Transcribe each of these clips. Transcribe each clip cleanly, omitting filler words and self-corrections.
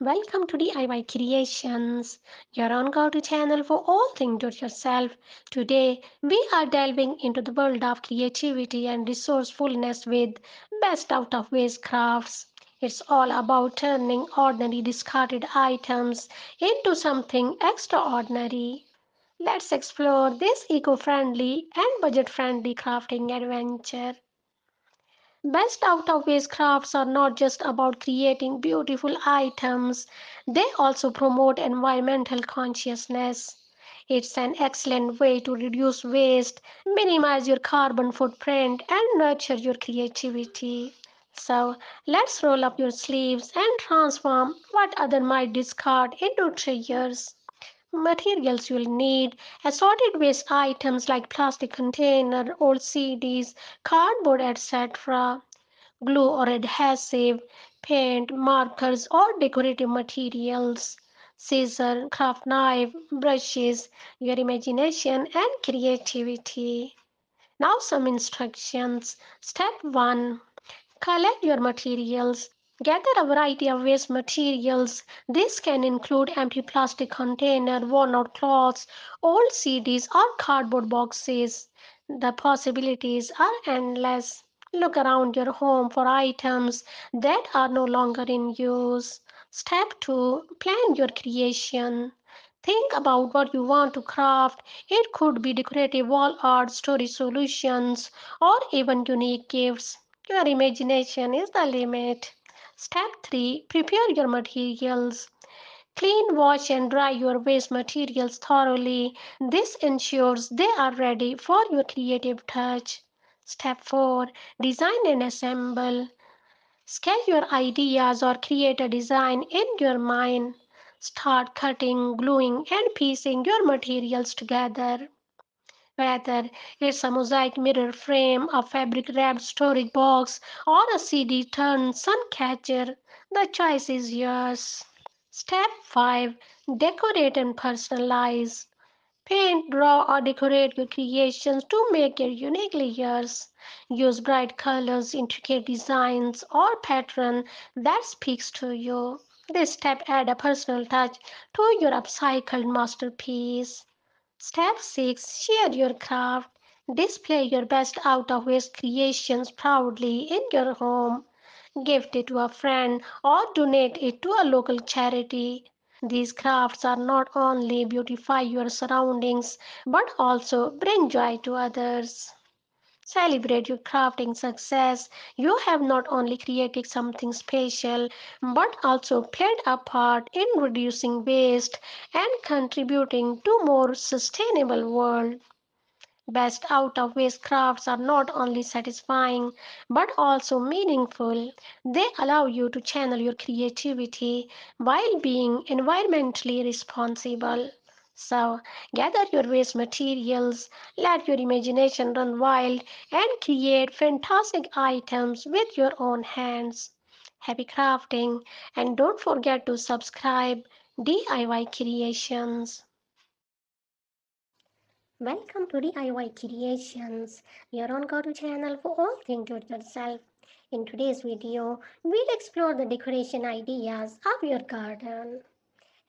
Welcome to DIY Creations, your on go-to channel for all things do-it-yourself. Today, we are delving into the world of creativity and resourcefulness with best out-of-waste crafts. It's all about turning ordinary discarded items into something extraordinary. Let's explore this eco-friendly and budget-friendly crafting adventure. Best out of waste crafts are not just about creating beautiful items, they also promote environmental consciousness. It's an excellent way to reduce waste, minimize your carbon footprint, and nurture your creativity. So, let's roll up your sleeves and transform what other might discard into treasures. Materials you'll need assorted waste items like plastic container, old CDs, cardboard, etc. Glue or adhesive, paint, markers, or decorative materials, scissor, craft knife, brushes, your imagination and creativity. Now some instructions. Step 1. Collect your materials. Gather a variety of waste materials. This can include empty plastic container, worn out cloths, old CDs or cardboard boxes. The possibilities are endless. Look around your home for items that are no longer in use. Step 2. Plan your creation. Think about what you want to craft. It could be decorative wall art, storage solutions, or even unique gifts. Your imagination is the limit. Step 3. Prepare your materials. Clean, wash, and dry your waste materials thoroughly. This ensures they are ready for your creative touch. Step 4. Design and assemble. Sketch your ideas or create a design in your mind. Start cutting, gluing, and piecing your materials together. Whether it's a mosaic mirror frame, a fabric wrapped storage box, or a CD turned sun catcher, the choice is yours. Step 5. Decorate and personalize. Paint, draw, or decorate your creations to make it uniquely yours. Use bright colors, intricate designs, or pattern that speaks to you. This step adds a personal touch to your upcycled masterpiece. Step 6. Share your craft. Display your best out of waste creations proudly in your home. Gift it to a friend or donate it to a local charity. These crafts are not only beautify your surroundings but also bring joy to others. Celebrate your crafting success. You have not only created something special but also played a part in reducing waste and contributing to a more sustainable world. Best out of waste crafts are not only satisfying but also meaningful. They allow you to channel your creativity while being environmentally responsible. So, gather your waste materials, let your imagination run wild, and create fantastic items with your own hands. Happy crafting, and don't forget to subscribe DIY Creations. Welcome to DIY Creations, your own go-to channel for all things do-it-yourself. In today's video, we'll explore the decoration ideas of your garden.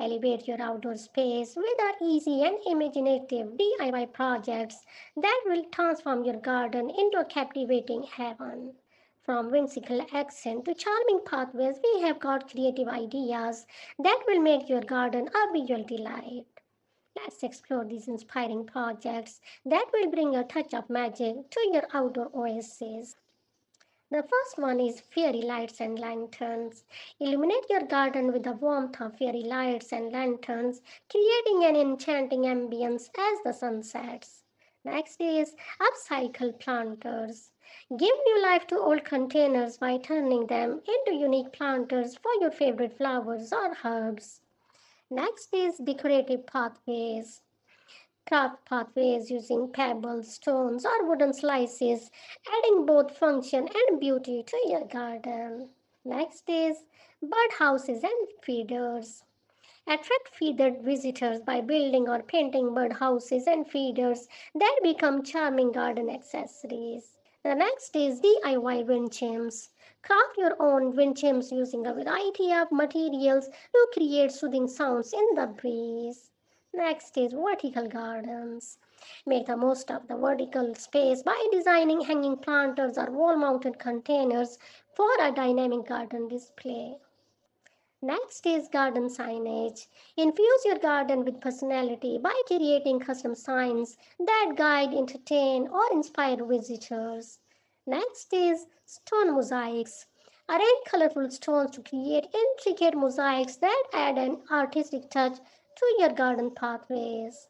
Elevate your outdoor space with our easy and imaginative DIY projects that will transform your garden into a captivating heaven. From whimsical accent to charming pathways, we have got creative ideas that will make your garden a visual delight. Let's explore these inspiring projects that will bring a touch of magic to your outdoor oasis. The first one is fairy lights and lanterns. Illuminate your garden with the warmth of fairy lights and lanterns, creating an enchanting ambience as the sun sets. Next is upcycle planters. Give new life to old containers by turning them into unique planters for your favorite flowers or herbs. Next is decorative pathways. Craft pathways using pebbles, stones, or wooden slices, adding both function and beauty to your garden. Next is birdhouses and feeders. Attract feathered visitors by building or painting birdhouses and feeders that become charming garden accessories. The next is DIY wind chimes. Craft your own wind chimes using a variety of materials to create soothing sounds in the breeze. Next is vertical gardens. Make the most of the vertical space by designing hanging planters or wall mounted containers for a dynamic garden display. Next is garden signage. Infuse your garden with personality by creating custom signs that guide, entertain, or inspire visitors. Next is stone mosaics. Arrange colorful stones to create intricate mosaics that add an artistic touch to your garden pathways.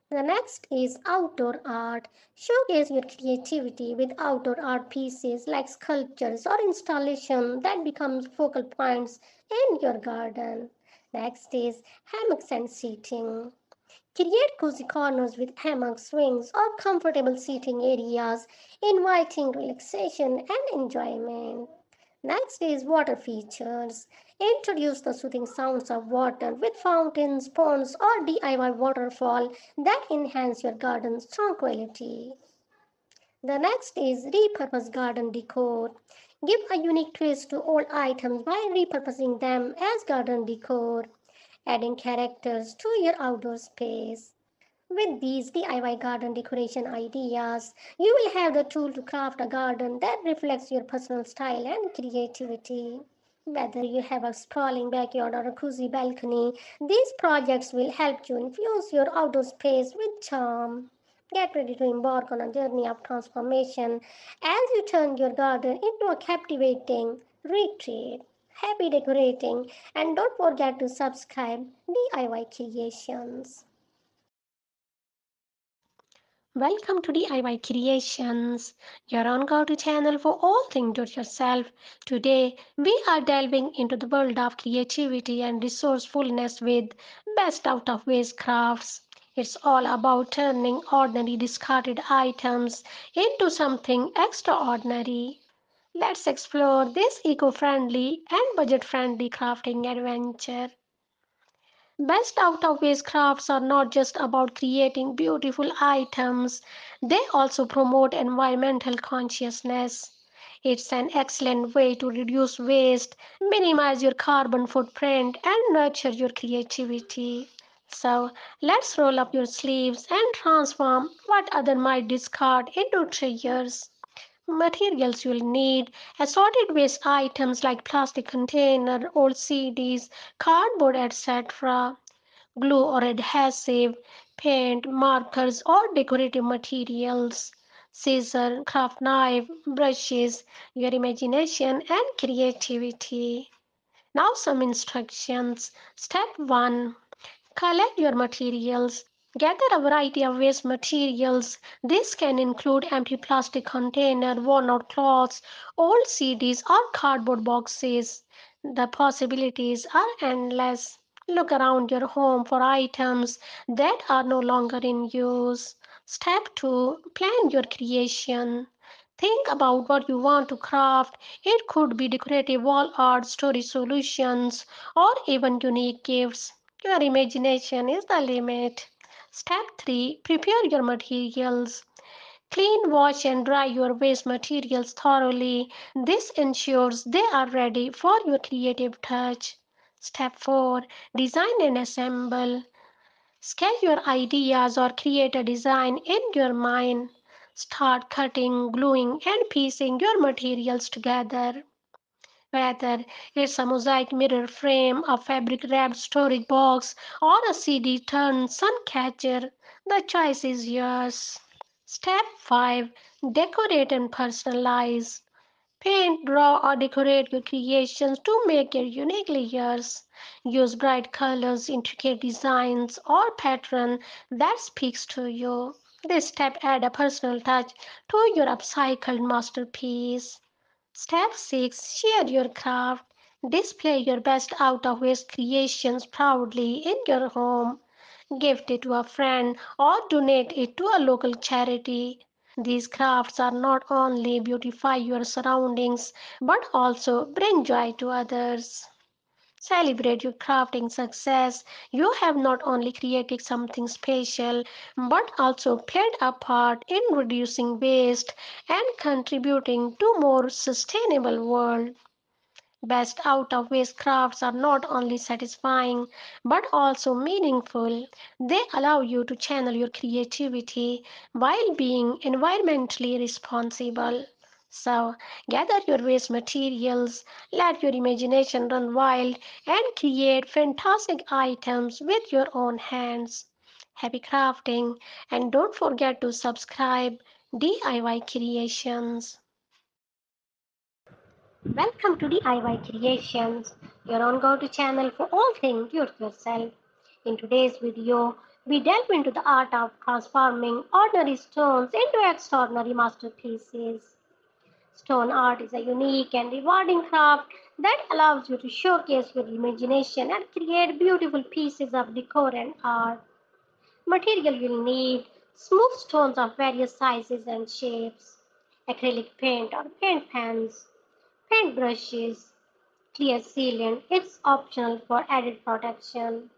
The next is outdoor art. Showcase your creativity with outdoor art pieces like sculptures or installation that becomes focal points in your garden. Next is hammocks and seating. Create cozy corners with hammocks, swings, or comfortable seating areas, inviting relaxation and enjoyment. Next is water features. Introduce the soothing sounds of water with fountains, ponds, or DIY waterfall that enhance your garden's tranquility. The next is repurpose garden decor. Give a unique twist to old items by repurposing them as garden decor, adding characters to your outdoor space. With these DIY garden decoration ideas, you will have the tool to craft a garden that reflects your personal style and creativity. Whether you have a sprawling backyard or a cozy balcony, these projects will help you infuse your outdoor space with charm. Get ready to embark on a journey of transformation as you turn your garden into a captivating retreat. Happy decorating, and don't forget to subscribe DIY Creations. Welcome to DIY Creations, your on go to channel for all things do it yourself. Today, we are delving into the world of creativity and resourcefulness with best out of waste crafts. It's all about turning ordinary discarded items into something extraordinary. Let's explore this eco friendly and budget friendly crafting adventure. Best out of waste crafts are not just about creating beautiful items, they also promote environmental consciousness. It's an excellent way to reduce waste, minimize your carbon footprint, and nurture your creativity. So, let's roll up your sleeves and transform what other might discard into treasures. Materials you'll need: assorted waste items like plastic container, old CDs, cardboard, etc., glue or adhesive, paint, markers, or decorative materials, scissor, craft knife, brushes, your imagination and creativity. Now some instructions. Step 1. Collect your materials. Gather a variety of waste materials. This can include empty plastic container, worn out cloths, old CDs or cardboard boxes. The possibilities are endless. Look around your home for items that are no longer in use. Step 2. Plan your creation. Think about what you want to craft. It could be decorative wall art, storage solutions, or even unique gifts. Your imagination is the limit. Step 3. Prepare your materials. Clean, wash, and dry your waste materials thoroughly. This ensures they are ready for your creative touch. Step 4. Design and assemble. Sketch your ideas or create a design in your mind. Start cutting, gluing, and piecing your materials together. Whether it's a mosaic mirror frame, a fabric wrapped storage box, or a CD turned sun catcher, the choice is yours. Step 5. Decorate and personalize. Paint, draw, or decorate your creations to make it uniquely yours. Use bright colors, intricate designs, or pattern that speaks to you. This step adds a personal touch to your upcycled masterpiece. Step 6. Share your craft. Display your best out of waste creations proudly in your home. Gift it to a friend or donate it to a local charity. These crafts are not only beautify your surroundings but also bring joy to others. Celebrate your crafting success. You have not only created something special but also played a part in reducing waste and contributing to more sustainable world. Best out of waste crafts are not only satisfying but also meaningful. They allow you to channel your creativity while being environmentally responsible. So, gather your waste materials, let your imagination run wild, and create fantastic items with your own hands. Happy crafting, and don't forget to subscribe DIY Creations. Welcome to DIY Creations, your own go-to channel for all things do-it-yourself. In today's video, we delve into the art of transforming ordinary stones into extraordinary masterpieces. Stone art is a unique and rewarding craft that allows you to showcase your imagination and create beautiful pieces of decor and art. Material you'll need: smooth stones of various sizes and shapes, acrylic paint or paint pans, paint brushes, clear sealant, it's optional for added protection.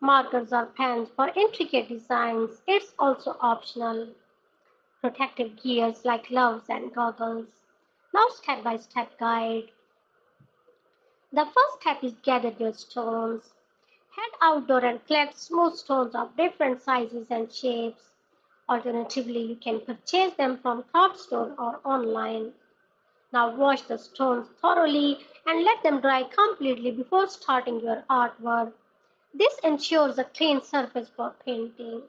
Markers or pens for intricate designs, it's also optional. Protective gears like gloves and goggles. Now step-by-step guide. The first step is gather your stones. Head outdoor and collect smooth stones of different sizes and shapes. Alternatively, you can purchase them from craft store or online. Now wash the stones thoroughly and let them dry completely before starting your artwork. This ensures a clean surface for painting.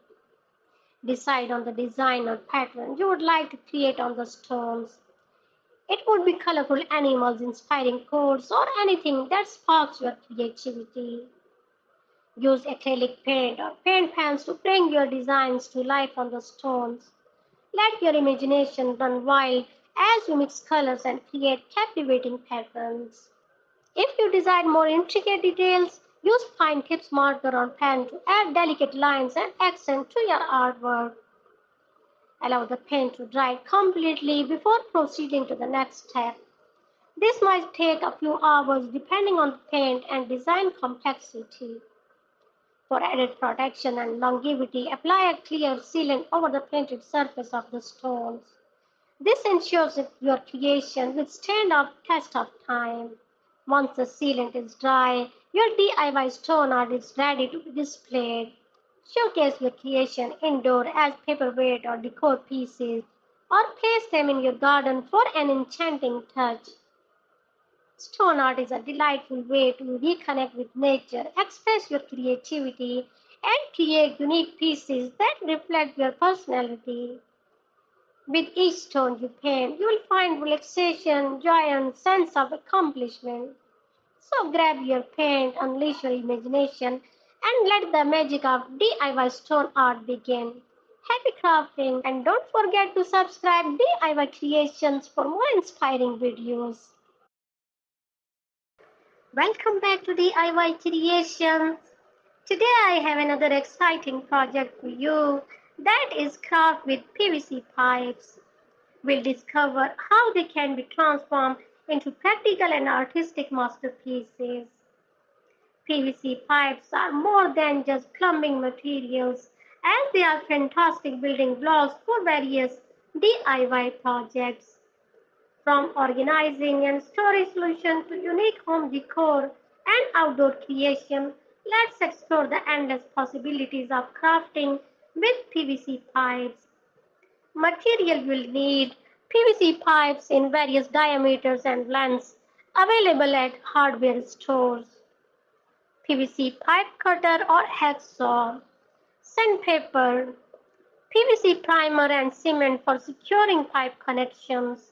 Decide on the design or pattern you would like to create on the stones. It would be colorful animals, inspiring quotes, or anything that sparks your creativity. Use acrylic paint or paint pans to bring your designs to life on the stones. Let your imagination run wild as you mix colors and create captivating patterns. If you desire more intricate details, use fine tips marker on pen to add delicate lines and accent to your artwork. Allow the paint to dry completely before proceeding to the next step. This might take a few hours depending on the paint and design complexity. For added protection and longevity, apply a clear sealant over the painted surface of the stones. This ensures that your creation will stand the test of time. Once the sealant is dry, your DIY stone art is ready to be displayed. Showcase your creation indoor as paperweight or decor pieces, or place them in your garden for an enchanting touch. Stone art is a delightful way to reconnect with nature, express your creativity, and create unique pieces that reflect your personality. With each stone you paint, you will find relaxation, joy, and sense of accomplishment. So grab your paint, unleash your imagination, and let the magic of DIY stone art begin. Happy crafting, and don't forget to subscribe DIY Creations for more inspiring videos. Welcome back to DIY Creations. Today I have another exciting project for you, that is craft with PVC pipes. We'll discover how they can be transformed into practical and artistic masterpieces. PVC pipes are more than just plumbing materials, as they are fantastic building blocks for various DIY projects. From organizing and storage solutions to unique home decor and outdoor creation, let's explore the endless possibilities of crafting with PVC pipes. Material you'll need: PVC pipes in various diameters and lengths, available at hardware stores. PVC pipe cutter or hacksaw. Sandpaper. PVC primer and cement for securing pipe connections.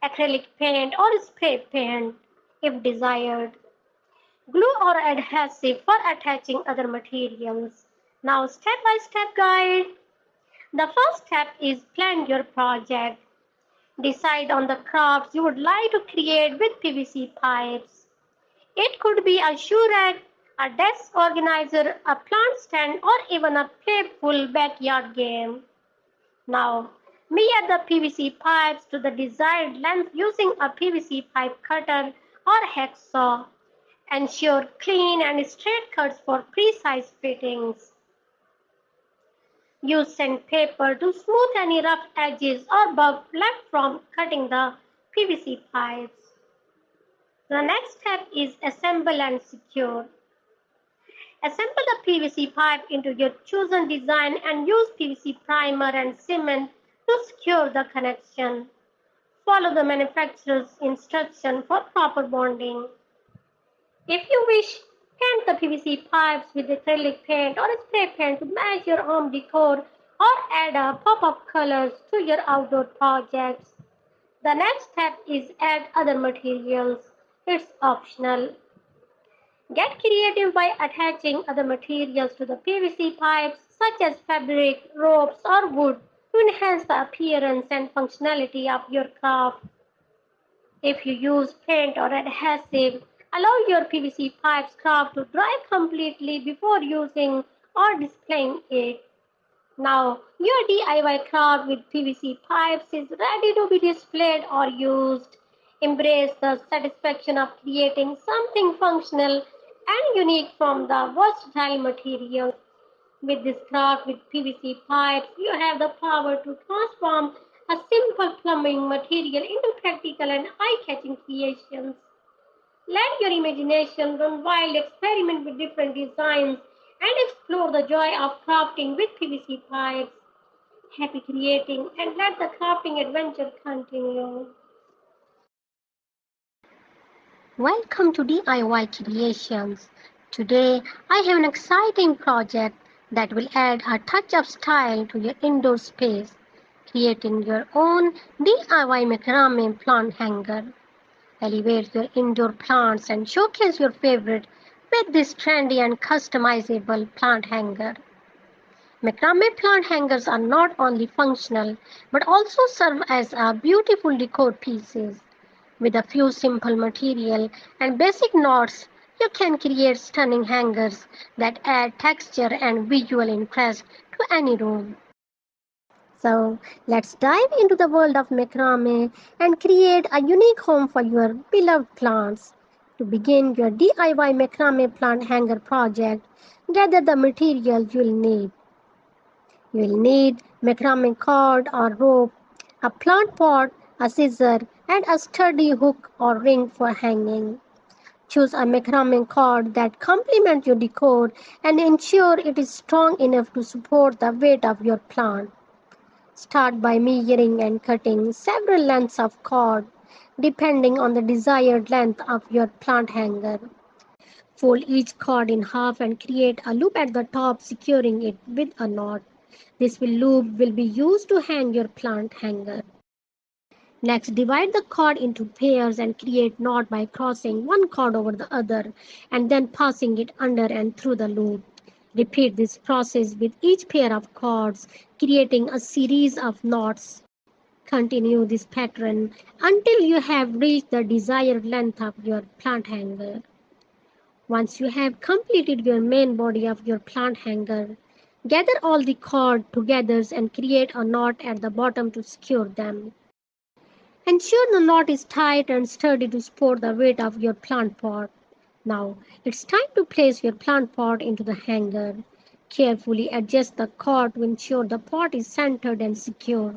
Acrylic paint or spray paint if desired. Glue or adhesive for attaching other materials. Now step-by-step guide. The first step is plan your project. Decide on the crafts you would like to create with PVC pipes. It could be a shoe rack, a desk organizer, a plant stand, or even a playful backyard game. Now, measure the PVC pipes to the desired length using a PVC pipe cutter or hacksaw. Ensure clean and straight cuts for precise fittings. Use sandpaper to smooth any rough edges or bump left from cutting the PVC pipes. The next step is assemble and secure. Assemble the PVC pipe into your chosen design and use PVC primer and cement to secure the connection. Follow the manufacturer's instruction for proper bonding. If you wish, paint the PVC pipes with acrylic paint or spray paint to match your home decor or add a pop-up colors to your outdoor projects. The next step is add other materials. It's optional. Get creative by attaching other materials to the PVC pipes such as fabric, ropes or wood to enhance the appearance and functionality of your craft. If you use paint or adhesive, allow your PVC pipes craft to dry completely before using or displaying it. Now, your DIY craft with PVC pipes is ready to be displayed or used. Embrace the satisfaction of creating something functional and unique from the versatile materials. With this craft with PVC pipes, you have the power to transform a simple plumbing material into practical and eye-catching creations. Let your imagination run wild, experiment with different designs, and explore the joy of crafting with PVC pipes. Happy creating and let the crafting adventure continue. Welcome to DIY Creations. Today I have an exciting project that will add a touch of style to your indoor space, creating your own DIY macrame plant hanger. Elevate your indoor plants and showcase your favorite with this trendy and customizable plant hanger. Macrame plant hangers are not only functional but also serve as a beautiful decor pieces. With a few simple material and basic knots, you can create stunning hangers that add texture and visual interest to any room. So let's dive into the world of macrame and create a unique home for your beloved plants. To begin your DIY macrame plant hanger project, gather the materials you'll need. You will need macrame cord or rope, a plant pot, a scissor, and a sturdy hook or ring for hanging. Choose a macrame cord that complements your decor and ensure it is strong enough to support the weight of your plant. Start by measuring and cutting several lengths of cord depending on the desired length of your plant hanger. Fold each cord in half and create a loop at the top, securing it with a knot. This loop will be used to hang your plant hanger. Next, divide the cord into pairs and create knot by crossing one cord over the other and then passing it under and through the loop. Repeat this process with each pair of cords, creating a series of knots. Continue this pattern until you have reached the desired length of your plant hanger. Once you have completed your main body of your plant hanger, gather all the cord together and create a knot at the bottom to secure them. Ensure the knot is tight and sturdy to support the weight of your plant pot. Now, it's time to place your plant pot into the hanger. Carefully adjust the cord to ensure the pot is centered and secure.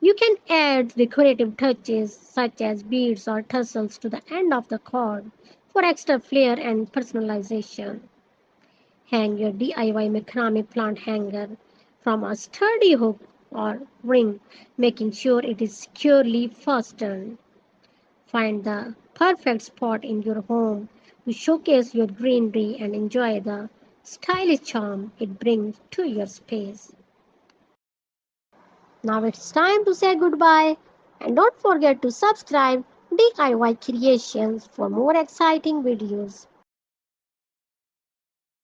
You can add decorative touches such as beads or tassels to the end of the cord for extra flair and personalization. Hang your DIY macrame plant hanger from a sturdy hook or ring, making sure it is securely fastened. Find the perfect spot in your home to showcase your greenery and enjoy the stylish charm it brings to your space. Now it's time to say goodbye and don't forget to subscribe DIY Creations for more exciting videos.